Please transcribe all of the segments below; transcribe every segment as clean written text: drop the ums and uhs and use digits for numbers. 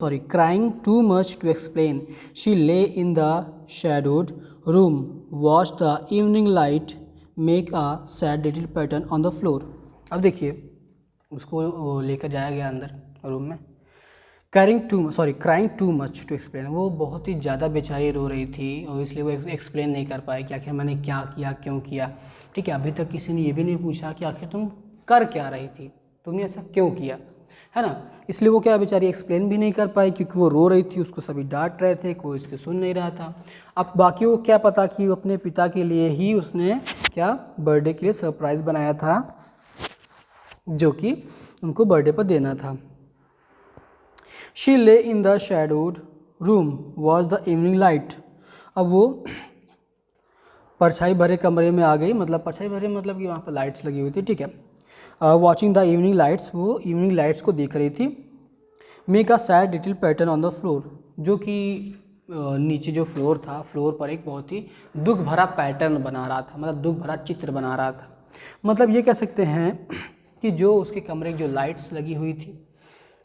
crying too much to explain. She lay in the shadowed room, watched the evening light make a sad little pattern on the floor. अब देखिए उसको लेकर जाया गया अंदर room में. Crying too much to explain. वो बहुत ही ज़्यादा बेचारी रो रही थी और इसलिए वो एक्सप्लेन नहीं कर पाई कि आखिर मैंने क्या किया, क्यों किया. ठीक है, अभी तक किसी ने ये भी नहीं पूछा कि आखिर तुम कर क्या रही थी, तुमने ऐसा क्यों किया, है ना. इसलिए वो क्या बेचारी एक्सप्लेन भी नहीं कर पाई क्योंकि वो रो रही थी, उसको सभी डांट रहे थे, कोई उसके सुन नहीं रहा था. अब बाकी वो क्या पता कि वो अपने पिता के लिए ही उसने क्या बर्थडे के लिए सरप्राइज़ बनाया था जो कि उनको बर्थडे पर देना था. शी ले in the shadowed room watch the evening light. अब वो परछाई भरे कमरे में आ गई, मतलब परछाई भरे मतलब कि वहाँ पर लाइट्स लगी हुई थी. ठीक है, वॉचिंग द इवनिंग लाइट्स, वो इवनिंग लाइट्स को देख रही थी. Make a sad little pattern on the floor, जो कि नीचे जो फ्लोर था, फ्लोर पर एक बहुत ही दुख भरा पैटर्न बना रहा था, मतलब दुख भरा चित्र बना रहा था. मतलब ये कह सकते हैं कि जो उसके कमरे की जो लाइट्स लगी हुई थी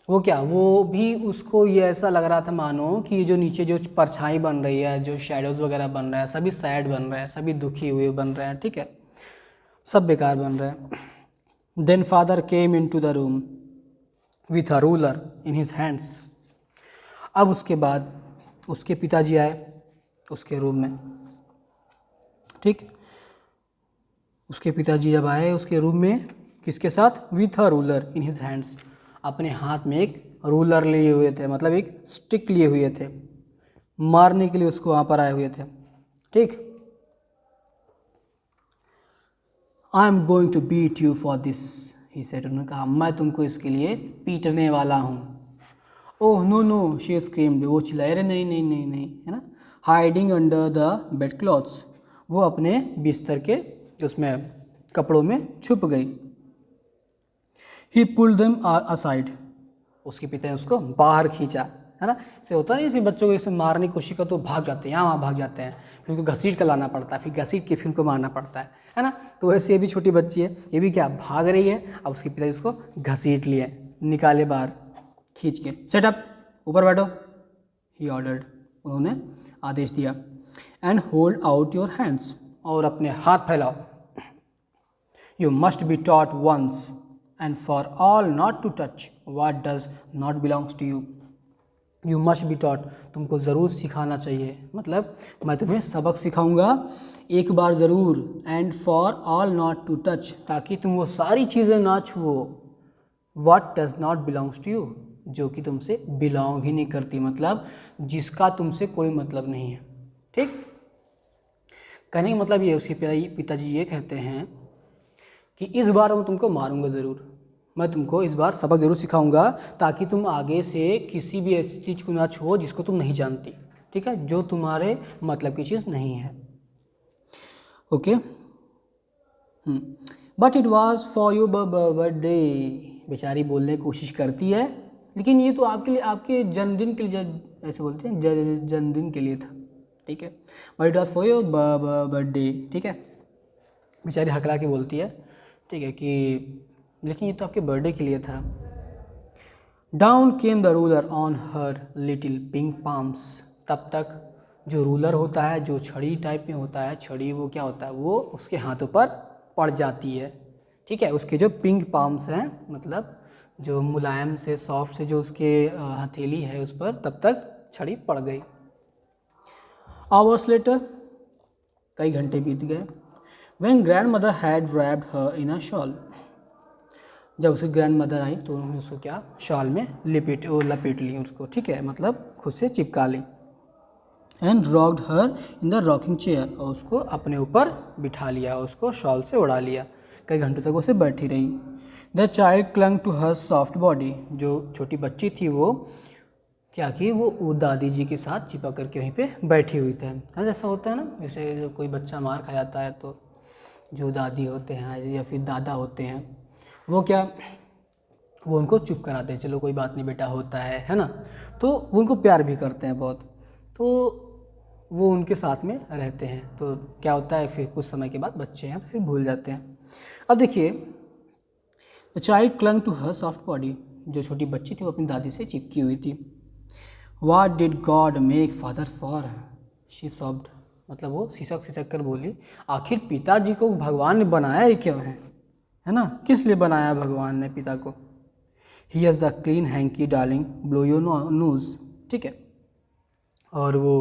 वो क्या, वो भी उसको ये ऐसा लग रहा था मानो कि ये जो नीचे जो परछाई बन रही है, जो शैडोज़ वगैरह बन रहा है, सभी सैड बन रहे हैं, सभी दुखी हुए बन रहे हैं. ठीक है, सब बेकार बन रहे हैं. Then father came into the room with a ruler in his hands. अब उसके बाद उसके पिताजी आए उसके रूम में. ठीक, उसके पिताजी जब आए उसके रूम में किसके साथ, with a ruler in his hands. अपने हाथ में एक रूलर लिए हुए थे, मतलब एक स्टिक लिए हुए थे, मारने के लिए उसको वहाँ पर आए हुए थे. ठीक, I am going to beat you for this, he said. उन्होंने कहा मैं तुमको इसके लिए पीटने वाला हूँ. Oh no no, she screamed. वो चिल्लाए, अरे नहीं नहीं नहीं नहीं, है ना. Hiding under the bed clothes, वो अपने बिस्तर के उसमें कपड़ों में छुप गई. ही पुल्ड देम असाइड, उसके पिता ने उसको बाहर खींचा, है ना. ऐसे होता नहीं, जैसे बच्चों को जैसे मारने की कोशिश कर तो भाग जाते हैं, यहाँ वहाँ भाग जाते हैं, फिर उनको घसीट कर लाना पड़ता है, फिर घसीट के फिर उनको मारना पड़ता है ना. तो वैसे ये भी छोटी बच्ची है, ये भी क्या भाग रही है. अब उसके पिता उसको घसीट लिए, निकाले बाहर खींच के. सेट अप, ऊपर बैठो, ही ऑर्डर्ड, उन्होंने आदेश दिया. And hold out your hands, और अपने हाथ फैलाओ. You must be taught once and for all not to touch what does not belongs to you. You must be taught, तुमको ज़रूर सिखाना चाहिए, मतलब मैं तुम्हें सबक सिखाऊंगा एक बार ज़रूर. and for all not to touch, ताकि तुम वो सारी चीज़ें ना छुओ. what does not belongs to you, जो कि तुमसे बिलोंग ही नहीं करती, मतलब जिसका तुमसे कोई मतलब नहीं है. ठीक, कहने का मतलब ये, उसके पिताजी ये कहते हैं कि इस बार मैं तुमको मारूंगा ज़रूर, मैं तुमको इस बार सबक ज़रूर सिखाऊंगा ताकि तुम आगे से किसी भी ऐसी चीज़ को ना छुओ जिसको तुम नहीं जानती. ठीक है, जो तुम्हारे मतलब की चीज़ नहीं है. Okay, but it was for you birthday. बेचारी बोलने की कोशिश करती है, लेकिन ये तो आपके लिए, आपके जन्मदिन के लिए, ऐसे बोलते हैं जन्मदिन के लिए था. ठीक है, but it was for your birthday. ठीक है, बेचारी हकला के बोलती है. ठीक है, कि लेकिन ये तो आपके बर्थडे के लिए था. Down came the ruler on her little pink palms. तब तक जो रूलर होता है, जो छड़ी टाइप में होता है, छड़ी वो क्या होता है, वो उसके हाथों पर पड़ जाती है. ठीक है, उसके जो पिंक पाम्स हैं, मतलब जो मुलायम से सॉफ्ट से जो उसके हथेली है उस पर, तब तक छड़ी पड़ गई. आवर्स लेटर, कई घंटे बीत गए. When grand mother had wrapped her in a shawl, जब उसकी ग्रैंड मदर आई तो उन्होंने उसको क्या शॉल में लपेट ली उसको. ठीक है, मतलब खुद से चिपका ली. And rocked her in the rocking chair, और उसको अपने ऊपर बिठा लिया, उसको शॉल से उड़ा लिया. कई घंटों तक उसे बैठी रही. The child clung to her soft body, जो छोटी बच्ची थी वो क्या कि वो दादी जी के साथ चिपक करके वहीं पे बैठी हुई थी. ऐसा होता है ना, जैसे जो कोई बच्चा मार खा जाता है तो जो दादी होते हैं या फिर दादा होते हैं, वो क्या, वो उनको चुप कराते हैं, चलो कोई बात नहीं बेटा, होता है ना. तो वो उनको प्यार भी करते हैं बहुत, तो वो उनके साथ में रहते हैं. तो क्या होता है, फिर कुछ समय के बाद बच्चे हैं तो फिर भूल जाते हैं. अब देखिए, the child clung to her soft body, जो छोटी बच्ची थी वो अपनी दादी से चिपकी हुई थी. What did God make father for? She sobbed. मतलब वो सिसक सिसक कर बोली, आखिर पिताजी को भगवान ने बनाया ही क्यों है ना, किस लिए बनाया भगवान ने पिता को। He has a clean hanky darling, blow your nose. ठीक है, और वो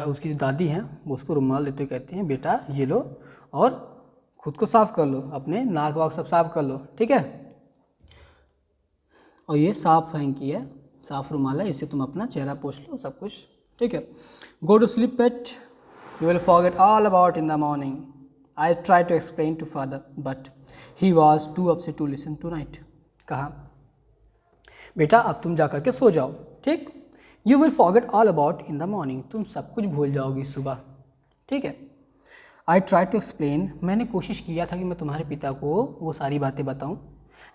उसकी जो दादी हैं वो उसको रुमाल देते हुए कहती हैं, बेटा ये लो और खुद को साफ कर लो, अपने नाक वाक सब साफ कर लो, ठीक है। और ये साफ हैंकी है, साफ रुमाल है, इससे तुम अपना चेहरा पोंछ लो, सब कुछ ठीक है। Go to sleep pet, you will forget all about in the morning. I try to explain to father but he was too upset to listen tonight. कहा बेटा अब तुम जा कर के सो जाओ, ठीक। You will forget all about in the morning, तुम सब कुछ भूल जाओगी सुबह, ठीक है। आई ट्राई टू एक्सप्लेन, मैंने कोशिश किया था कि मैं तुम्हारे पिता को वो सारी बातें बताऊं,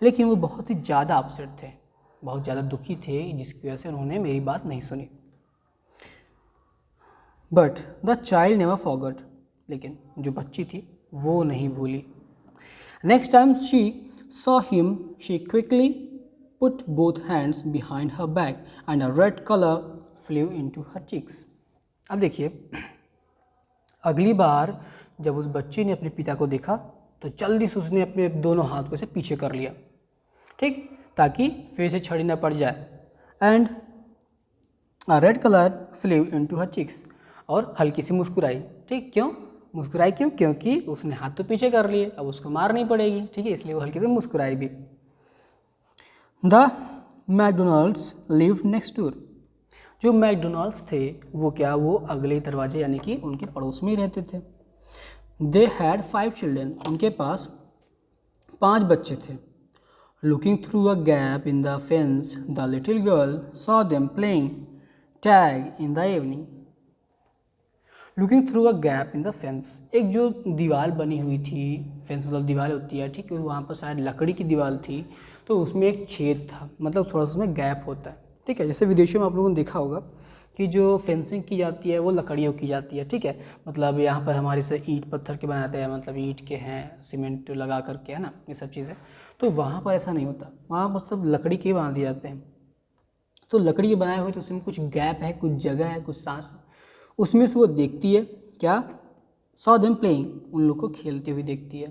लेकिन वो बहुत ही ज़्यादा अपसेट थे, बहुत ज़्यादा दुखी थे, जिसकी वजह से उन्होंने मेरी बात नहीं सुनी। But the child never forgot, लेकिन जो बच्ची थी वो नहीं भूली। Next time she saw him she quickly put both hands behind her back and a red colour flu into her cheeks. अब देखिए, अगली बार जब उस बच्ची ने अपने पिता को देखा तो जल्दी से उसने अपने दोनों हाथ को से पीछे कर लिया, ठीक, ताकि फिर से छड़ी न पड़ जाए। And a red colour flu into her cheeks, और हल्की सी मुस्कुराई, ठीक। क्यों मुस्कुराई, क्यों, क्योंकि उसने हाथ तो पीछे कर लिए, अब उसको मार नहीं पड़ेगी, ठीक है, इसलिए वो हल्की से मुस्कुराई भी। The McDonald's lived next door, जो मैकडोनल्ड्स थे वो क्या, वो अगले दरवाजे यानी कि उनके पड़ोस में ही रहते थे। दे हैड 5 चिल्ड्रन, उनके पास 5 बच्चे थे। Looking through a gap in the fence the little girl saw them playing tag in the evening. Looking through a gap in the fence, एक जो दीवार बनी हुई थी, फेंस मतलब दीवार होती है, ठीक है, वहाँ पर शायद लकड़ी की दीवार थी, तो उसमें एक छेद था, मतलब थोड़ा सा उसमें गैप होता है, ठीक है। जैसे विदेशों में आप लोगों ने देखा होगा कि जो फेंसिंग की जाती है वो लकड़ियों की जाती है, ठीक है, मतलब यहाँ पर हमारे से ईंट पत्थर के बनाते हैं, मतलब ईंट के हैं, सीमेंट लगा करके, है ना, ये सब चीज़ें। तो वहाँ पर ऐसा नहीं होता, वहाँ पर सब लकड़ी के बना दिए जाते हैं। तो लकड़ी के बनाए हुए, तो उसमें कुछ गैप है, कुछ जगह है, कुछ सांस, उसमें से वो देखती है क्या, सॉ देम प्लेइंग, उन लोग को खेलते हुए देखती है।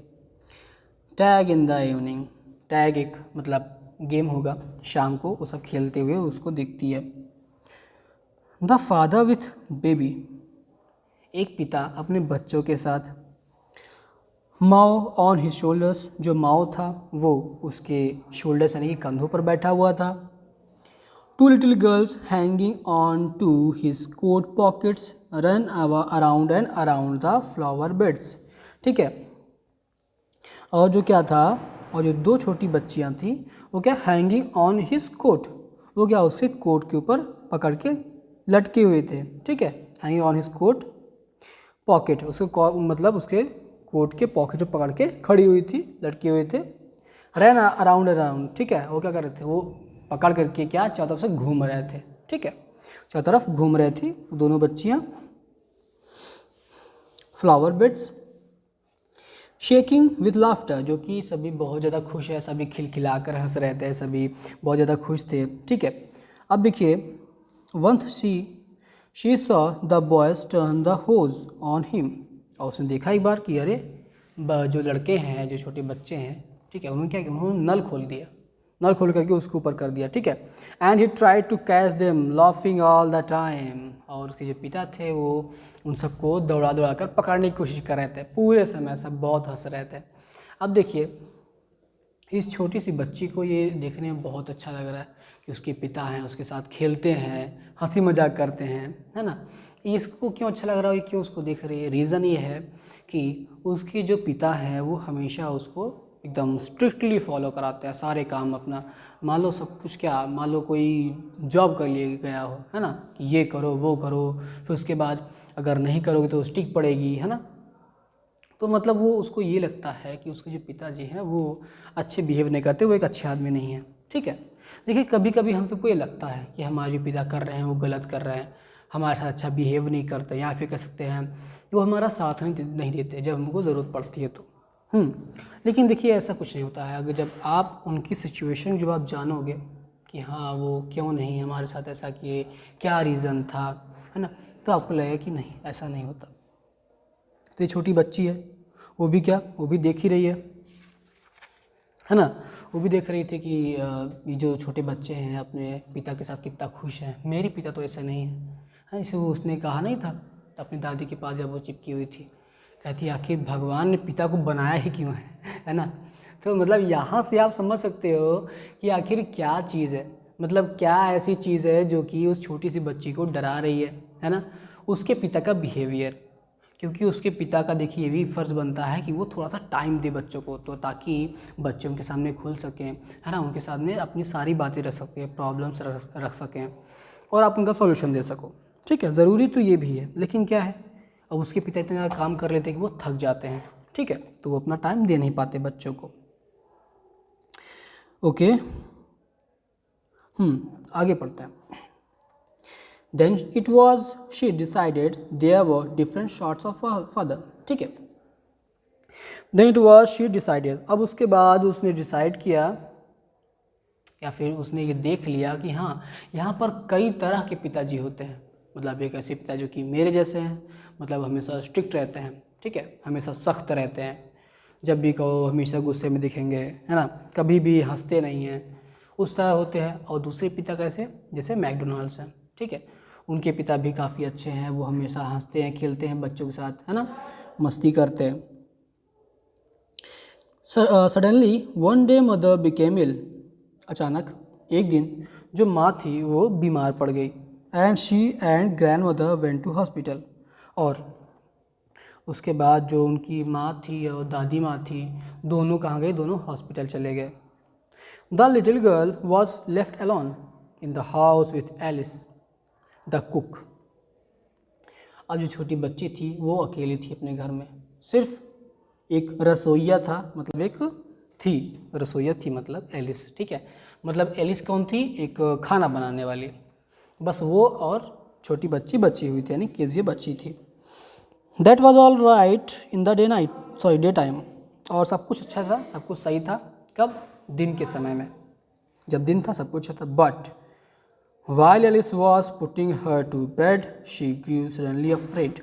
Tag in the evening, tag एक मतलब गेम होगा, शाम को वो सब खेलते हुए उसको देखती है। द फादर विथ बेबी, एक पिता अपने बच्चों के साथ। माओ ऑन हिज शोल्डर्स, जो माओ था वो उसके शोल्डर्स यानी कि कंधों पर बैठा हुआ था। 2 little girls hanging on to his coat pockets run around and around the flower beds, ठीक है। और जो क्या था, और जो 2 छोटी बच्चियां थी वो क्या, हैंगिंग ऑन हिज कोट, वो क्या उसके कोट के ऊपर पकड़ के लटके हुए थे, ठीक है। Hanging on his coat pocket, उसके मतलब उसके कोट के पॉकेट में पकड़ के खड़ी हुई थी, लटके हुए थे। रन अराउंड अराउंड, ठीक है, वो क्या कर रहे थे, वो पकड़ करके क्या चारों तरफ से घूम रहे थे, ठीक है, चारों तरफ घूम रहे थी दोनों बच्चियां। Flower beds, shaking with laughter, जो कि सभी बहुत ज़्यादा खुश है, सभी खिलखिला कर हंस रहे थे, सभी बहुत ज़्यादा खुश थे, ठीक है। अब देखिए, once she saw the boys turn the hose on him, और उसने देखा एक बार कि अरे जो लड़के हैं, जो छोटे बच्चे हैं, ठीक है, उन्होंने क्या किया, उन्होंने नल खोल दिया, नल खोल करके उसके ऊपर कर दिया, ठीक है। And he try to catch them laughing all the time, और उसके जो पिता थे वो उन सबको दौड़ा दौड़ा कर पकड़ने की कोशिश कर रहे थे, पूरे समय सब बहुत हंस रहे थे। अब देखिए, इस छोटी सी बच्ची को ये देखने में बहुत अच्छा लग रहा है कि उसके पिता हैं, उसके साथ खेलते हैं, हंसी मजाक करते हैं, है ना। इसको क्यों अच्छा लग रहा है, क्यों उसको देख रही है, रीज़न ये है कि उसके जो पिता हैं वो हमेशा उसको एकदम स्ट्रिक्टली फॉलो कराते हैं सारे काम अपना। मान लो सब कुछ क्या, मान लो कोई जॉब कर लिए गया हो, है ना, कि ये करो वो करो, फिर उसके बाद अगर नहीं करोगे तो स्टिक पड़ेगी, है ना। तो मतलब वो उसको ये लगता है कि उसके जो पिताजी हैं वो अच्छे बिहेव नहीं करते, वो एक अच्छे आदमी नहीं है, ठीक है। देखिए, कभी कभी हम सबको ये लगता है कि हमारे जो पिता कर रहे हैं वो गलत कर रहे हैं, हमारे साथ अच्छा बिहेव नहीं करते, या फिर कह सकते हैं वो हमारा साथ नहीं देते जब हमको ज़रूरत पड़ती है तो। लेकिन देखिए, ऐसा कुछ नहीं होता है। अगर जब आप उनकी सिचुएशन जब आप जानोगे कि हाँ वो क्यों नहीं हमारे साथ ऐसा किए, क्या रीज़न था, है ना, तो आपको लगेगा कि नहीं ऐसा नहीं होता। तो ये छोटी बच्ची है, वो भी क्या, वो भी देख ही रही है ना, वो भी देख रही थी कि ये जो छोटे बच्चे हैं अपने पिता के साथ कितना खुश हैं, मेरे पिता तो ऐसे नहीं है। इसे वो उसने कहा नहीं था अपनी दादी के पास जब वो चिपकी हुई थी, कहती आखिर भगवान ने पिता को बनाया ही क्यों है ना। तो मतलब यहाँ से आप समझ सकते हो कि आखिर क्या चीज़ है, मतलब क्या ऐसी चीज़ है जो कि उस छोटी सी बच्ची को डरा रही है ना, उसके पिता का बिहेवियर। क्योंकि उसके पिता का देखिए ये भी फ़र्ज़ बनता है कि वो थोड़ा सा टाइम दे बच्चों को, तो ताकि बच्चे उनके सामने खुल सकें, है ना, उनके सामने अपनी सारी बातें रख सकें, प्रॉब्लम्स रख सकें और आप उनका सॉल्यूशन दे सको। ठीक है, ज़रूरी तो ये भी है, लेकिन क्या है अब उसके पिता इतना ज़्यादा काम कर लेते हैं कि वो थक जाते हैं। ठीक है, तो वो अपना टाइम दे नहीं पाते बच्चों को। ओके, आगे पढ़ते हैं। Then it was she decided there were different sorts of father। ठीक है, Then it was she decided, अब उसके बाद उसने डिसाइड किया या फिर उसने ये देख लिया कि हाँ यहाँ पर कई तरह के पिताजी होते हैं। मतलब एक ऐसे पिता जो कि मेरे जैसे हैं, मतलब हमेशा स्ट्रिक्ट रहते हैं, ठीक है, हमेशा सख्त रहते हैं, जब भी कहो हमेशा गुस्से में दिखेंगे, है ना, कभी भी हंसते नहीं हैं, उस तरह होते हैं। और दूसरे पिता कैसे, जैसे मैकडोनाल्ड्स हैं, ठीक है, उनके पिता भी काफ़ी अच्छे हैं, वो हमेशा हंसते हैं, खेलते हैं बच्चों के साथ, है ना, मस्ती करते हैं। Suddenly one day mother became ill, अचानक एक दिन जो माँ थी वो बीमार पड़ गई। And she and grandmother went to hospital, और उसके बाद जो उनकी माँ थी और दादी माँ थी दोनों कहाँ गए, दोनों हॉस्पिटल चले गए। The little girl was left alone in the house with Alice the cook. अब जो छोटी बच्ची थी वो अकेली थी अपने घर में, सिर्फ एक रसोइया था, मतलब एक थी रसोइया थी, मतलब एलिस, ठीक है, मतलब एलिस कौन थी, एक खाना बनाने वाली, बस वो और छोटी बच्ची बची हुई थी, यानी केजिया बच्ची थी। That was all right in the day time, और सब कुछ अच्छा था, सब कुछ सही था, कब, दिन के समय में, जब दिन था सब कुछ अच्छा था। But while Alice was putting her to bed, she grew suddenly afraid।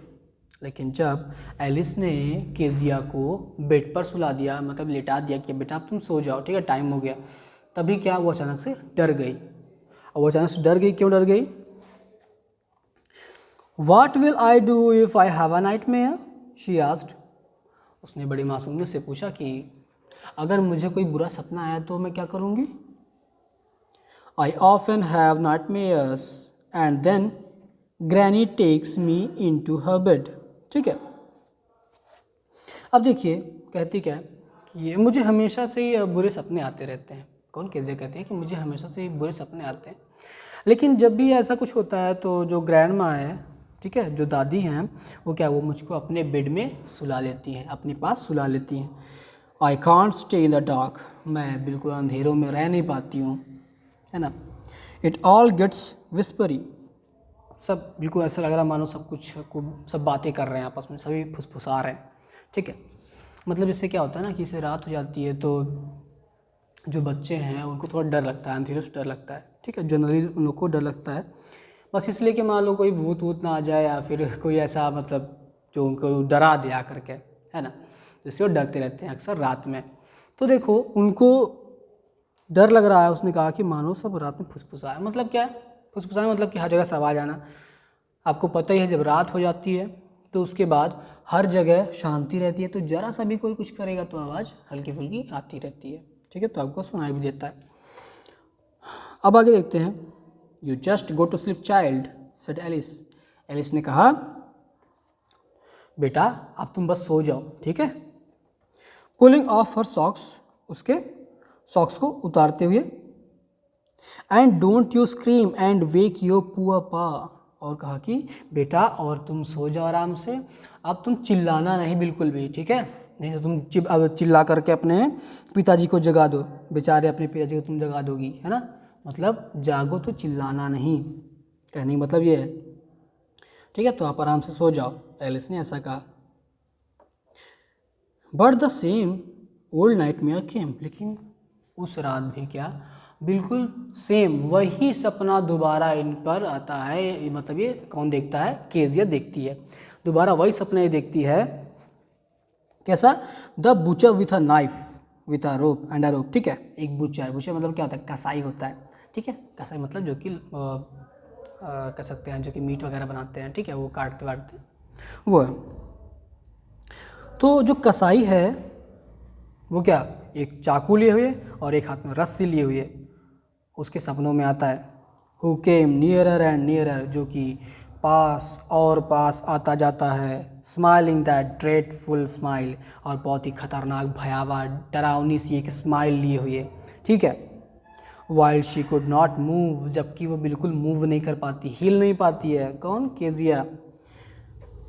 लेकिन जब एलिस ने केजिया को बेड पर सुला दिया, मतलब लेटा दिया कि बेटा अब तुम सो जाओ, ठीक है, टाइम हो गया, तभी क्या वो अचानक से डर गई। और वो अचानक से डर गई, क्यों डर गई? What will I do if I have a nightmare? She asked। उसने बड़ी मासूमियत से पूछा कि अगर मुझे कोई बुरा सपना आया तो मैं क्या करूँगी? I often have nightmares and then Granny takes me into her bed। ठीक है, अब देखिए कहती क्या है कि ये मुझे हमेशा से ही बुरे सपने आते रहते हैं। कौन कैसे कहते हैं कि मुझे हमेशा से ही बुरे सपने आते हैं, लेकिन जब भी ऐसा कुछ होता है तो जो ग्रैंड माँ है, ठीक है, जो दादी हैं, वो क्या, वो मुझको अपने बेड में सुला लेती हैं, अपने पास सुला लेती हैं। I can't stay in the dark, मैं बिल्कुल अंधेरों में रह नहीं पाती हूँ, है ना। इट ऑल गेट्स विस्परी, सब बिल्कुल ऐसा लग रहा मानो सब कुछ को सब बातें कर रहे हैं आपस में, सभी फुसफुसा रहे हैं, ठीक है। मतलब इससे क्या होता है ना कि इससे रात हो जाती है तो जो बच्चे हैं उनको थोड़ा डर लगता है, अंधेरे से डर लगता है, ठीक है, जनरली उन लोग को डर लगता है, बस इसलिए कि मान लो कोई भूत वूत ना आ जाए या फिर कोई ऐसा मतलब जो उनको डरा दे आ करके, है ना, जिससे वो डरते रहते हैं अक्सर रात में। तो देखो उनको डर लग रहा है, उसने कहा कि मानो सब रात में फुसफुसाए, मतलब क्या है फुसफुसाए, मतलब कि हर जगह से आवाज़ आना। आपको पता ही है जब रात हो जाती है तो उसके बाद हर जगह शांति रहती है, तो ज़रा सा भी कोई कुछ करेगा तो आवाज़ हल्की फुल्की आती रहती है, ठीक है, तो आपको सुनाई भी देता है। अब आगे देखते हैं। You just go to sleep child, said Alice. Alice ने कहा बेटा अब तुम बस सो जाओ, ठीक है। पुलिंग ऑफ हर सॉक्स, उसके सॉक्स को उतारते हुए। And don't you scream and wake your poor पा, और कहा कि बेटा और तुम सो जाओ आराम से, अब तुम चिल्लाना नहीं बिल्कुल भी, ठीक है, नहीं तो तुम अब चिल्ला करके अपने पिताजी को जगा दो, बेचारे अपने पिताजी को तुम जगा दोगी, है ना, मतलब जागो तो चिल्लाना नहीं, कहने का मतलब ये है, ठीक है, तो आप आराम से सो जाओ, एलिस ने ऐसा कहा। But the same old nightmare came, लेकिन उस रात भी क्या बिल्कुल सेम वही सपना दोबारा इन पर आता है, मतलब ये कौन देखता है, केजिया देखती है, दोबारा वही सपना ये देखती है। कैसा? The butcher with a knife with a rope and a rope, ठीक है। एक बुचर, बुचर मतलब क्या होता है, कसाई होता है, ठीक है। कसाई मतलब जो कि कह सकते हैं जो कि मीट वगैरह बनाते हैं, ठीक है, वो काटते वाटते हैं, वो है। तो जो कसाई है वो क्या, एक चाकू लिए हुए और एक हाथ में रस्सी लिए हुए उसके सपनों में आता है। Who came nearer and nearer, जो कि पास और पास आता जाता है। स्माइलिंग दैट ड्रेडफुल स्माइल, और बहुत ही खतरनाक भयावह डरावनी सी एक स्माइल लिए हुए, ठीक है। Wild she could not move, जबकि वो बिल्कुल मूव नहीं कर पाती, हिल नहीं पाती है। कौन? Kezia.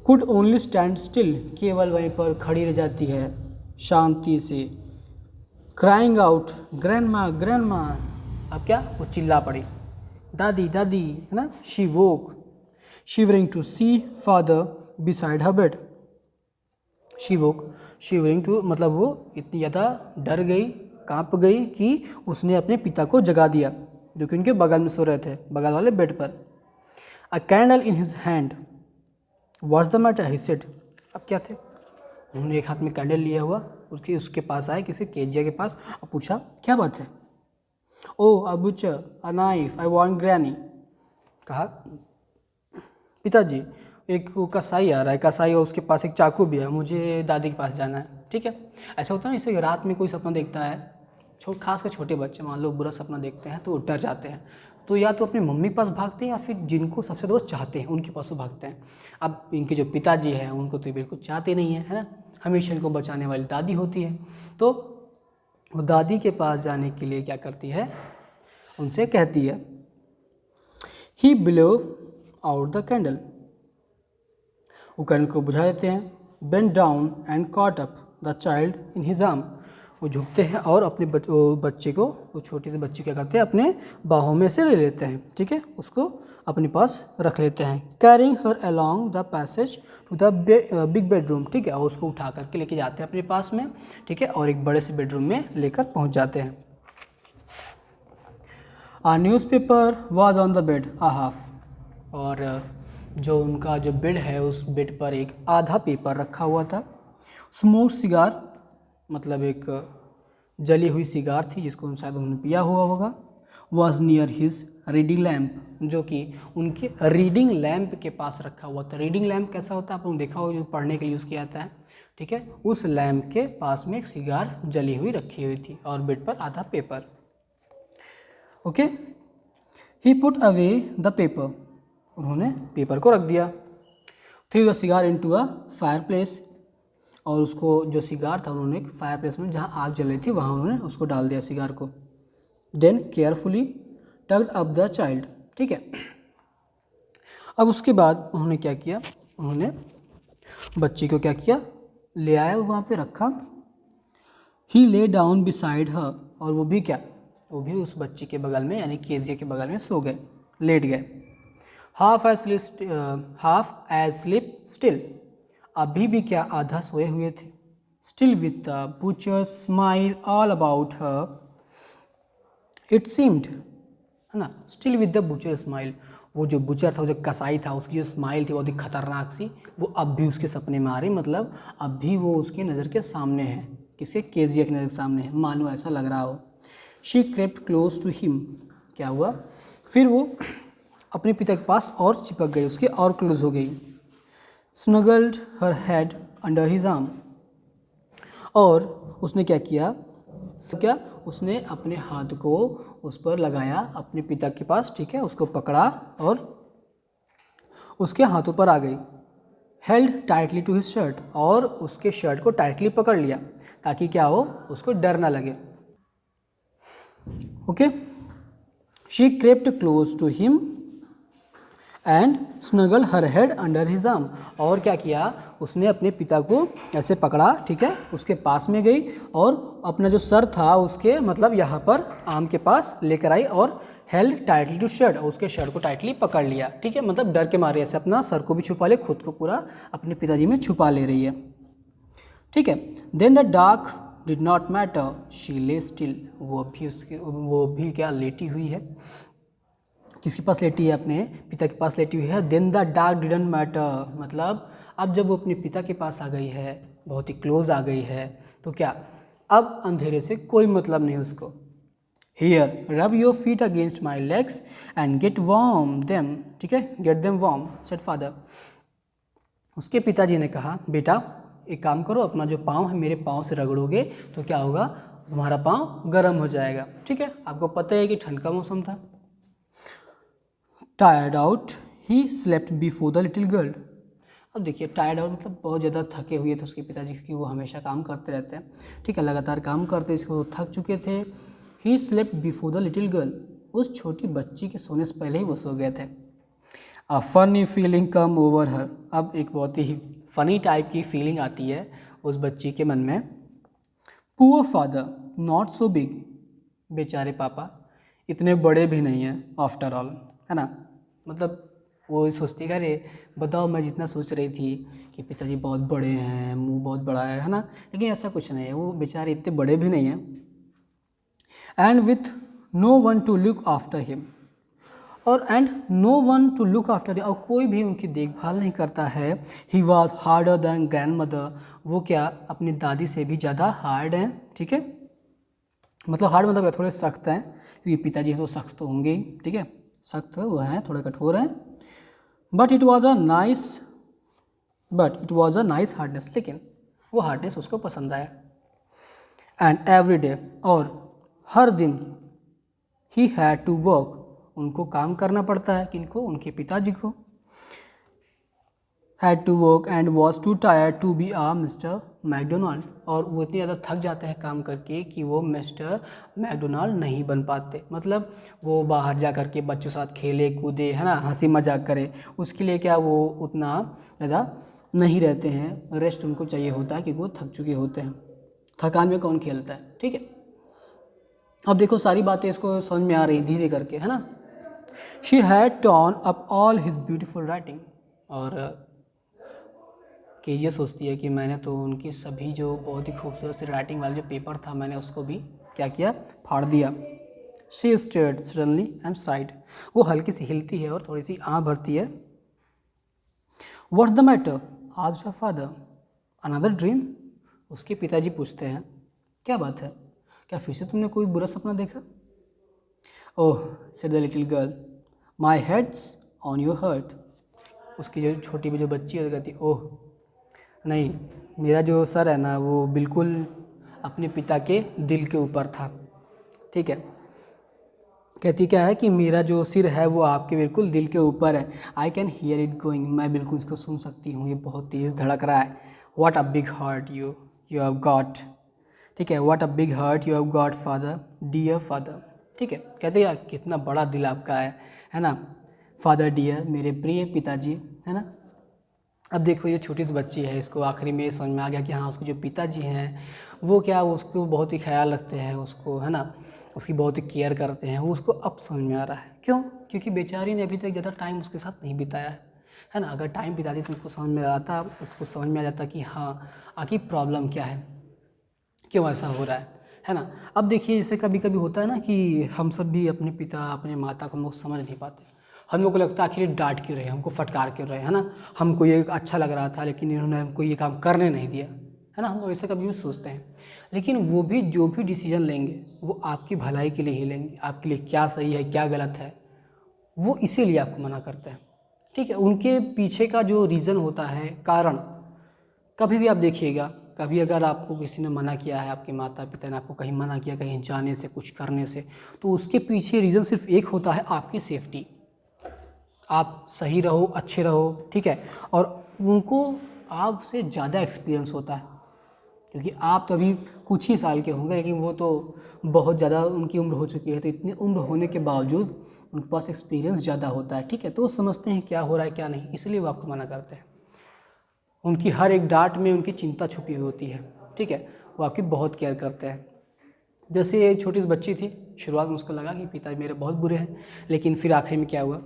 Could only stand still, केवल वहीं पर खड़ी रह जाती है शांति से। क्राइंग आउट ग्रैंडमा ग्रैंडमा, अब क्या, वो चिल्ला पड़ी, दादी दादी, है ना। She woke shivering to see father beside her bed. She woke shivering to, मतलब वो इतनी ज़्यादा डर गई, कांप गई कि उसने अपने पिता को जगा दिया, जो कि उनके बगल में सो रहे थे, बगल वाले बेड पर। अ candle in his hand, what's the matter, he said. अब क्या थे, उन्होंने एक हाथ में कैंडल लिया हुआ, उसके पास आए, किसी केजिया के पास, और पूछा क्या बात है। Oh a butcher a knife I want granny, कहा पिताजी एक कसाई आ रहा है, कसाई और उसके पास एक चाकू भी है, मुझे दादी के पास जाना है, ठीक है। ऐसा होता है ना, जैसे रात में कोई सपना देखता है, खास कर छोटे बच्चे मान लो बुरा सपना देखते हैं तो वो डर जाते हैं, तो या तो अपनी मम्मी पास भागते हैं या फिर जिनको सबसे ज़्यादा चाहते हैं उनके पास भागते हैं। अब इनके जो पिताजी हैं उनको तो बिल्कुल चाहते नहीं है, है ना, हमेशा इनको बचाने वाली दादी होती है। तो वो दादी के पास जाने के लिए क्या करती है, उनसे कहती है, ही ब्लो आउट द कैंडल, वो कैंडल को बुझा देते हैं। Bend down and caught up the child in his arm, वो झुकते हैं और अपने बच्चे को, वो छोटे से बच्चे क्या करते हैं, अपने बाहों में से ले लेते हैं, ठीक है, उसको अपने पास रख लेते हैं। Carrying her along the passage to the big bedroom, ठीक है, और उसको उठा करके लेके जाते हैं अपने पास में, ठीक है, और एक बड़े से बेडरूम में लेकर पहुंच जाते हैं। A newspaper was on the bed a half, और जो उनका जो बेड है उस बेड पर एक आधा पेपर रखा हुआ था। स्मोक सिगार, मतलब एक जली हुई सिगार थी जिसको शायद उन्होंने पिया हुआ होगा। Was near his reading lamp, जो कि उनके रीडिंग लैम्प के पास रखा हुआ था। रीडिंग लैम्प कैसा होता है, आप लोगों ने देखा होगा, जो पढ़ने के लिए यूज़ किया जाता है, ठीक है। उस लैम्प के पास में एक सिगार जली हुई रखी हुई थी और बेड पर आधा paper. Okay, he put away the paper, उन्होंने पेपर को रख दिया। Threw the cigar into a fireplace, और उसको जो सिगार था उन्होंने एक फायर प्लेस में जहाँ आग जल रही थी वहाँ उन्होंने उसको डाल दिया सिगार को। Then carefully tucked up the child, ठीक है। अब उसके बाद उन्होंने क्या किया, उन्होंने बच्ची को क्या किया, ले आया, वहाँ पे रखा। ही ले डाउन बिसाइड हर, और वो भी क्या, वो भी उस बच्ची के बगल में यानी केजिया के बगल में सो गए, लेट गए। हाफ एज स्लिप स्टिल, अभी भी क्या, आधा सोए हुए थे। Still with the butcher smile all about her it seemed, है ना, still with the butcher smile, वो जो बुचर था, वो जो कसाई था, उसकी जो स्माइल थी बहुत ही खतरनाक सी, वो अब भी उसके सपने में आ रही, मतलब अब भी वो उसकी नज़र के सामने है, किसके, केजिया की नज़र के सामने है, मानो ऐसा लग रहा हो। She crept close to him, क्या हुआ, फिर वो अपने पिता के पास और चिपक गई, उसके और क्लोज हो गई। स्नगल्ड हर हेड अंडर हिज आर्म, और उसने क्या किया, क्या, उसने अपने हाथ को उस पर लगाया अपने पिता के पास, ठीक है, उसको पकड़ा और उसके हाथों पर आ गई। Held tightly to his shirt, और उसके शर्ट को टाइटली पकड़ लिया ताकि क्या हो, उसको डर ना लगे। Okay, she crept close to him and snuggle her head under his arm, और क्या किया, उसने अपने पिता को ऐसे पकड़ा, ठीक है, उसके पास में गई और अपना जो सर था उसके मतलब यहाँ पर आर्म के पास लेकर आई, और हेल्ड टाइटली टू शर्ट, और उसके शर्ट को टाइटली पकड़ लिया, ठीक है, मतलब डर के मारे ऐसे अपना सर को भी छुपा ले, खुद को पूरा अपने पिताजी में छुपा ले रही है, ठीक है। Then the dark did not matter, she lay still, वो भी क्या लेटी हुई है, किसके पास लेटी है, अपने पिता के पास लेटी हुई है। Then the dark didn't matter, मतलब अब जब वो अपने पिता के पास आ गई है, बहुत ही क्लोज आ गई है, तो क्या अब अंधेरे से कोई मतलब नहीं उसको। Here rub your feet against my legs and get warm them, ठीक है, get them warm said father. उसके पिताजी ने कहा, बेटा एक काम करो, अपना जो पाँव है मेरे पाँव से रगड़ोगे तो क्या होगा, तुम्हारा पाँव गर्म हो जाएगा, ठीक है। आपको पता है कि ठंड का मौसम था। Tired out he slept before the little girl. अब देखिए टायर्ड आउट मतलब बहुत ज़्यादा थके हुए थे उसके पिताजी, क्योंकि वो हमेशा काम करते रहते हैं, ठीक है, लगातार काम करते, इसको थक चुके थे। He slept before the little girl, उस छोटी बच्ची के सोने से पहले ही वो सो गए थे। A funny feeling come over हर, अब एक बहुत ही फनी टाइप की फीलिंग आती है उस बच्ची के मन में। Poor father not so big, बेचारे पापा इतने बड़े भी नहीं हैं आफ्टर ऑल, है ना, मतलब वो सोचती है, अरे बताओ मैं जितना सोच रही थी कि पिताजी बहुत बड़े हैं, मुंह बहुत बड़ा है ना, लेकिन ऐसा कुछ नहीं है, वो बेचारे इतने बड़े भी नहीं हैं। And with no one to look after him, और and no one to look after him, और कोई भी उनकी देखभाल नहीं करता है। He was harder than grandmother, वो क्या अपनी दादी से भी ज़्यादा हार्ड हैं, ठीक है, मतलब हार्ड मतलब थोड़े सख्त हैं, क्योंकि पिताजी तो सख्त तो होंगे ही, ठीक है, सख्त वो हैं, थोड़े कठोर हैं। But it was a nice hardness, लेकिन वो हार्डनेस उसको पसंद आया। एंड एवरी डे, और हर दिन, ही हैड टू वर्क, उनको काम करना पड़ता है, किनको, उनके पिताजी को। Had to work and was too tired to be a mister McDonald, और वो इतने ज़्यादा थक जाते हैं काम करके कि वो मिस्टर मैकडोनाल्ड नहीं बन पाते, मतलब वो बाहर जा कर के बच्चों के साथ खेले कूदे, है ना, हंसी मजाक करे, उसके लिए क्या वो उतना ज़्यादा नहीं रहते हैं, रेस्ट उनको चाहिए होता है क्योंकि वो थक चुके होते हैं, थकान में कौन खेलता है, ठीक है। अब देखो सारी बातें इसको समझ में आ रही धीरे करके, है ना। She had torn up all his beautiful writing, और कि ये सोचती है कि मैंने तो उनकी सभी जो बहुत ही खूबसूरत से राइटिंग वाला जो पेपर था, मैंने उसको भी क्या किया, फाड़ दिया। She stared suddenly and side, वो हल्की सी हिलती है और थोड़ी सी आँख भरती है। What's the matter asked her father, another dream, उसके पिताजी पूछते हैं, क्या बात है, क्या फिर से तुमने कोई बुरा सपना देखा। Oh said the little girl, my head's on your hurt, उसकी जो छोटी भी जो बच्ची है कहती, ओह नहीं, मेरा जो सर है ना वो बिल्कुल अपने पिता के दिल के ऊपर था, ठीक है, कहती क्या है कि मेरा जो सिर है वो आपके बिल्कुल दिल के ऊपर है। I can hear it going, मैं बिल्कुल इसको सुन सकती हूँ, ये बहुत तेज़ धड़क रहा है। What a big heart you have got, ठीक है, what a big heart you have got father, dear father, ठीक है, कहते यार कितना बड़ा दिल आपका है ना, फादर डियर, मेरे प्रिय पिताजी, है ना। अब देखो ये छोटी सी बच्ची है, इसको आखिरी में समझ में आ गया कि हाँ उसके जो पिताजी हैं वो क्या, वो उसको बहुत ही ख्याल रखते हैं, उसको, है ना, उसकी बहुत ही केयर करते हैं, वो उसको अब समझ में आ रहा है। क्यों, क्योंकि बेचारी ने अभी तक ज़्यादा टाइम उसके साथ नहीं बिताया है ना। अगर टाइम बिताती तो उसको समझ में आता, उसको समझ में आ जाता कि हाँ आखिर प्रॉब्लम क्या है, क्यों ऐसा हो रहा है ना। अब देखिए जैसे कभी कभी होता है ना कि हम सब भी अपने पिता अपने माता को हम लोग समझ नहीं पाते, हम लोग को लगता है आखिर डांट क्यों रहे, हमको फटकार क्यों रहे, है ना, हमको ये अच्छा लग रहा था लेकिन इन्होंने हमको ये काम करने नहीं दिया, है ना, हम लोग ऐसा कभी भी सोचते हैं। लेकिन वो भी जो भी डिसीजन लेंगे वो आपकी भलाई के लिए ही लेंगे, आपके लिए क्या सही है क्या गलत है वो इसीलिए आपको मना करते हैं, ठीक है। उनके पीछे का जो रीज़न होता है, कारण, कभी भी आप देखिएगा, कभी अगर आपको किसी ने मना किया है, आपके माता पिता ने आपको कहीं मना किया कहीं जाने से कुछ करने से, तो उसके पीछे रीज़न सिर्फ एक होता है, आपकी सेफ्टी, आप सही रहो अच्छे रहो, ठीक है। और उनको आपसे ज़्यादा एक्सपीरियंस होता है, क्योंकि आप तो अभी कुछ ही साल के होंगे लेकिन वो तो बहुत ज़्यादा उनकी उम्र हो चुकी है, तो इतनी उम्र होने के बावजूद उनके पास एक्सपीरियंस ज़्यादा होता है, ठीक है। तो वो समझते हैं क्या हो रहा है क्या नहीं, इसलिए वो आपको मना करते हैं। उनकी हर एक डांट में उनकी चिंता छुपी हुई होती है, ठीक है, वो आपकी बहुत केयर करते हैं। जैसे एक छोटी सी बच्ची थी, शुरुआत में उसको लगा कि पिताजी मेरे बहुत बुरे हैं, लेकिन फिर आखिर में क्या हुआ,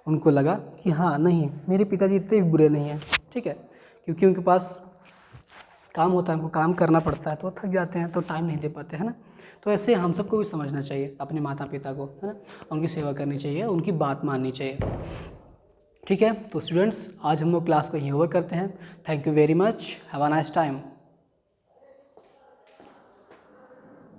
उनको लगा कि हाँ नहीं मेरे पिताजी इतने भी बुरे नहीं हैं, ठीक है, क्योंकि उनके पास काम होता है, हमको काम करना पड़ता है, तो थक जाते हैं, तो टाइम नहीं दे पाते, है ना। तो ऐसे हम सबको भी समझना चाहिए अपने माता पिता को, है ना, उनकी सेवा करनी चाहिए, उनकी बात माननी चाहिए। ठीक है, तो स्टूडेंट्स आज हम लोग क्लास को यहीं ओवर करते हैं। Thank you very much, have a nice time.